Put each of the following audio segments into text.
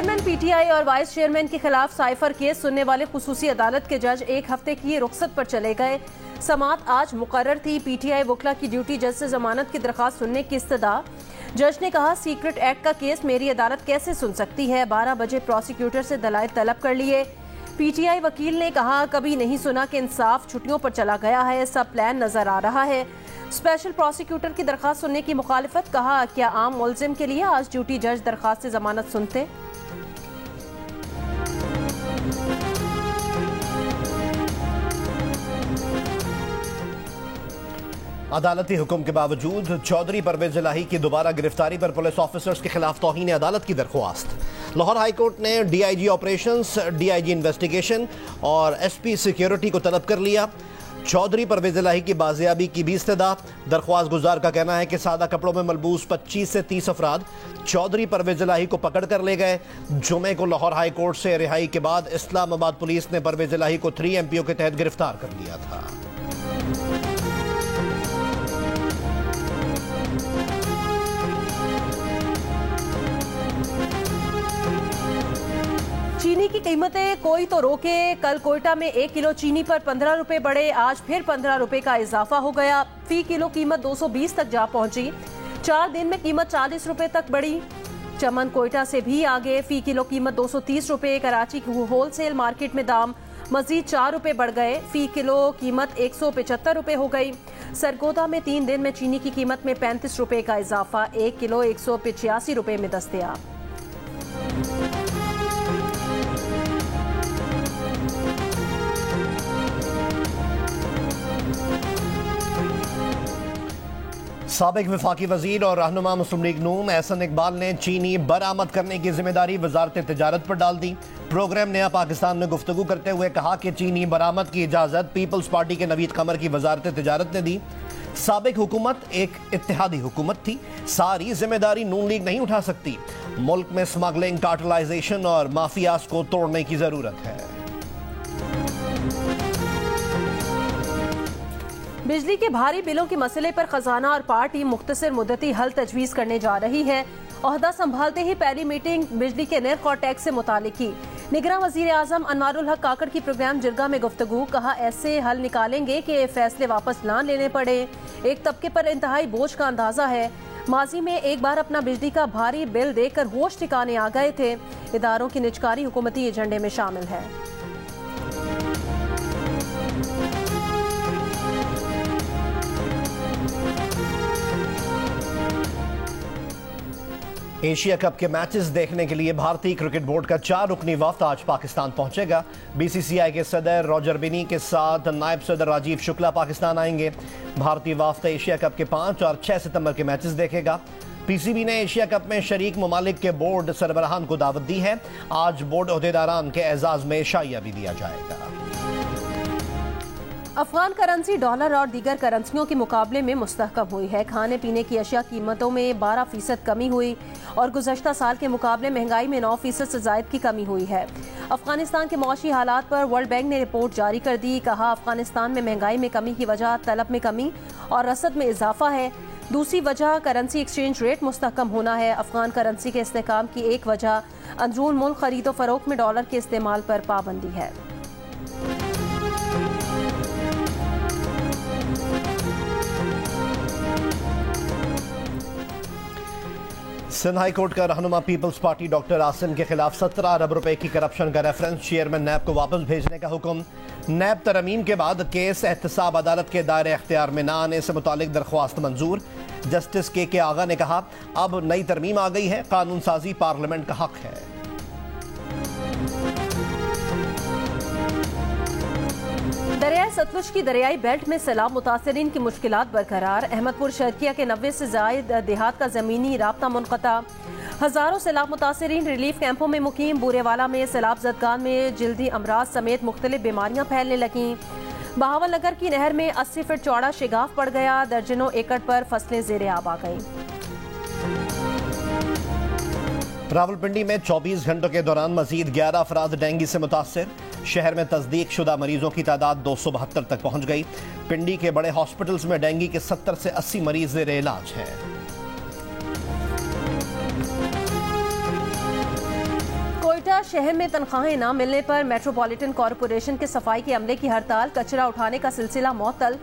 Chairman PTI और vice chairman के खिलाफ साइफर केस सुनने वाले खुसूसी अदालत के जज एक हफ्ते की रुख्सत पर चले गए। समाअत आज मुकर्रर थी। पीटीआई वकला की ड्यूटी जज से जमानत की दरखास्त सुनने की इस्तदा। जज ने कहा, सीक्रेट एक्ट का केस मेरी अदालत कैसे सुन सकती है। 12 बजे प्रोसिक्यूटर से दलाइल तलब कर लिए। पीटीआई वकील ने कहा, कभी नहीं सुना कि इंसाफ छुट्टियों पर चला गया है, सब प्लान नजर आ रहा है। स्पेशल प्रोसिक्यूटर की दरखास्त सुनने की मुखालिफत। कहा, क्या आम मुलजिम के लिए आज ड्यूटी जज दरखास्त से जमानत सुनते। अदालती हुक्म के बावजूद चौधरी परवेज इलाही की दोबारा गिरफ्तारी पर पुलिस ऑफिसर्स के खिलाफ तौहीन अदालत की दरख्वास्त। लाहौर हाईकोर्ट ने डीआईजी ऑपरेशंस, डीआईजी इन्वेस्टिगेशन और एसपी सिक्योरिटी को तलब कर लिया। चौधरी परवेज इलाही की बाजियाबी की भी इस्तदा। दरख्वास्त गुजार का कहना है कि सादा कपड़ों में मलबूस 25 से 30 अफराद चौधरी परवेज इलाही को पकड़ कर ले गए। जुमे को लाहौर हाई कोर्ट से रिहाई के बाद इस्लामाबाद पुलिस ने परवेज इलाही को 3 MPO के तहत गिरफ्तार कर लिया था। चीनी की कीमतें कोई तो रोके। कल कोयटा में 1 किलो चीनी पर 15 रुपए बढ़े। आज फिर 15 रुपए का इजाफा हो गया। फी किलो कीमत 220 तक जा पहुंची। 4 दिन में कीमत 40 रुपए तक बढ़ी। चमन कोयटा से भी आगे। फी किलो कीमत 230 रुपए। कराची की होलसेल मार्केट में दाम मजीद 4 रुपए बढ़ गए। फी किलो कीमत 175 रुपए हो गई। सरगोदा में 3 दिन में चीनी की कीमत में 35 रुपए का इजाफा। 1 किलो 185 रुपए में दस्तयाब। साबिक वफाकी वजीर और रहनुमा मुस्लिम लीग नून एहसन इकबाल ने चीनी बरामद करने की जिम्मेदारी वजारत तिजारत पर डाल दी। प्रोग्राम नया पाकिस्तान में गुफ्तगू करते हुए कहा कि चीनी बरामद की इजाज़त पीपल्स पार्टी के नवीद कमर की वजारत तिजारत ने दी। साबिक हुकूमत एक इत्तेहादी हुकूमत थी, सारी जिम्मेदारी नून लीग नहीं उठा सकती। मुल्क में स्मगलिंग, कार्टलाइजेशन और माफियाज को तोड़ने की जरूरत है। बिजली के भारी बिलों के मसले पर खजाना और पार्टी मुख्तसर मुद्दती हल तजवीज़ करने जा रही है। ओहदा संभालते ही पहली मीटिंग बिजली के निर्ख और टैक्स से मुतालिक की। निगरान वजीर आजम अनवारुल हक काकड़ की प्रोग्राम जिरगा में गुफ्तगू। कहा, ऐसे हल निकालेंगे कि फैसले वापस ना लेने पड़े। एक तबके पर इंतहाई बोझ का अंदाजा है। माजी में एक बार अपना बिजली का भारी बिल देकर होश ठिकाने आ गए थे। इदारों की निजकारी हुकूमती एजेंडे में शामिल है। एशिया कप के मैचेस देखने के लिए भारतीय क्रिकेट बोर्ड का 4 रुकनी वफ्द आज पाकिस्तान पहुंचेगा। बीसीसीआई के सदर रॉजर बिनी के साथ नायब सदर राजीव शुक्ला पाकिस्तान आएंगे। भारतीय वफ्द एशिया कप के 5 और 6 सितंबर के मैचेस देखेगा। पीसीबी ने एशिया कप में शरीक ममालिक के बोर्ड सरबराहान को दावत दी है। आज बोर्ड ओहदेदारान के एजाज में शाइया भी दिया जाएगा। अफगान करेंसी डॉलर और दीगर करेंसियों के मुकाबले में मुस्तहकम हुई है। खाने पीने की अशिया कीमतों में 12% कमी हुई और गुज़श्ता साल के मुकाबले महंगाई में 9% से ज़ायद की कमी हुई है। अफगानिस्तान के मौशी हालात पर वर्ल्ड बैंक ने रिपोर्ट जारी कर दी। कहा, अफगानिस्तान में महंगाई में कमी की वजह तलब में कमी और रसद में इजाफा है। दूसरी वजह करेंसी एक्सचेंज रेट मुस्तहकम होना है। अफगान करेंसी के इस्तेकाम की एक वजह अंदरून मुल्क खरीदो फरोख्त में डॉलर के इस्तेमाल पर पाबंदी है। सिंध हाई कोर्ट का रहनुमा पीपल्स पार्टी डॉक्टर आसिम के खिलाफ 17 अरब रुपए की करप्शन का रेफरेंस चेयरमैन नैब को वापस भेजने का हुक्म। नैब तरमीम के बाद केस एहतसाब अदालत के दायरे अख्तियार में न आने से मुतालिक दरख्वास्त मंजूर। जस्टिस के आगा ने कहा, अब नई तरमीम आ गई है, कानून साजी पार्लियामेंट का हक है। दरियाई सतलुज की दरियाई बेल्ट में सैलाब मुतासरीन की मुश्किलात बरकरार। अहमदपुर शर्किया के 90 से जायद देहात का जमीनी राब्ता मुनक़ता। हजारों सैलाब मुतासरीन रिलीफ कैंपों में मुकीम। बूरेवाला में सैलाब ज़दगान में जल्दी अमराज समेत मुख्तलिफ बीमारियां फैलने लगीं। बहावल नगर की नहर में 80 फीट चौड़ा शिगाफ पड़ गया। दर्जनों एकड़ पर फसलें ज़ेरे आब आ गईं। रावलपिंडी में 24 घंटों के दौरान मजीद 11 अफराद डेंगू से मुतासर। शहर में तस्दीक शुदा मरीजों की तादाद 272 तक पहुंच गई। पिंडी के बड़े हॉस्पिटल्स में डेंगू के 70 से 80 मरीज ज़ेरे इलाज हैं। ग्रेटर शहर में तनख्वाहें न मिलने पर मेट्रोपॉलिटन कॉरपोरेशन के सफाई के अमले की हड़ताल, कचरा उठाने का सिलसिला मुअत्तल।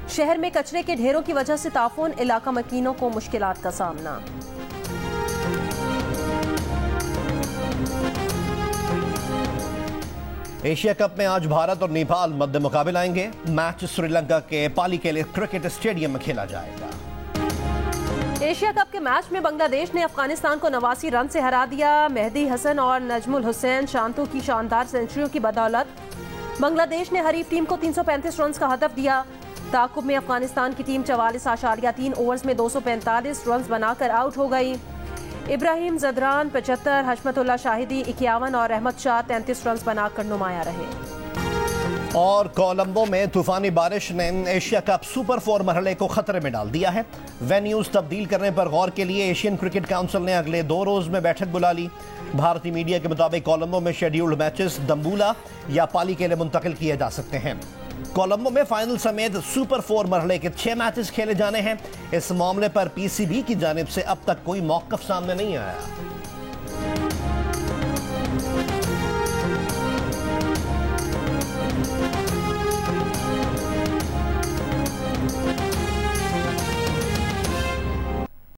शहर में कचरे के ढेरों की वजह से ताफून, इलाका मकीनों को मुश्किलात का सामना। एशिया कप में आज भारत और नेपाल मध्य मुकाबले आएंगे। मैच श्रीलंका के पालीकेले क्रिकेट स्टेडियम में खेला जाएगा। एशिया कप के मैच में बांग्लादेश ने अफगानिस्तान को 89 रन से हरा दिया। मेहदी हसन और नजमुल हुसैन शांतु की शानदार सेंचुरियों की बदौलत बांग्लादेश ने हरीफ टीम को 335 रन का हदफ दिया। ताकुब में अफगानिस्तान की टीम 44.3 ओवर्स में 245 रन बनाकर आउट हो गई। इब्राहिम जदरान 75, हशमतुल्लाह शाहिदी 51 और अहमद शाह 33 रन बनाकर नुमाया रहे। और कोलंबो में तूफानी बारिश ने एशिया कप सुपर 4 मरहले को खतरे में डाल दिया है। वेन्यूज तब्दील करने पर गौर के लिए एशियन क्रिकेट काउंसिल ने अगले 2 रोज में बैठक बुला ली। भारतीय मीडिया के मुताबिक कोलंबो में शेड्यूल्ड मैचेस दम्बुला या पालीकेले मुंतकिल किए जा सकते हैं। कोलंबो में फाइनल समेत सुपर 4 मरहले के 6 मैचेस खेले जाने हैं। इस मामले पर पीसीबी की जानिब से अब तक कोई मौक़िफ़ सामने नहीं आया।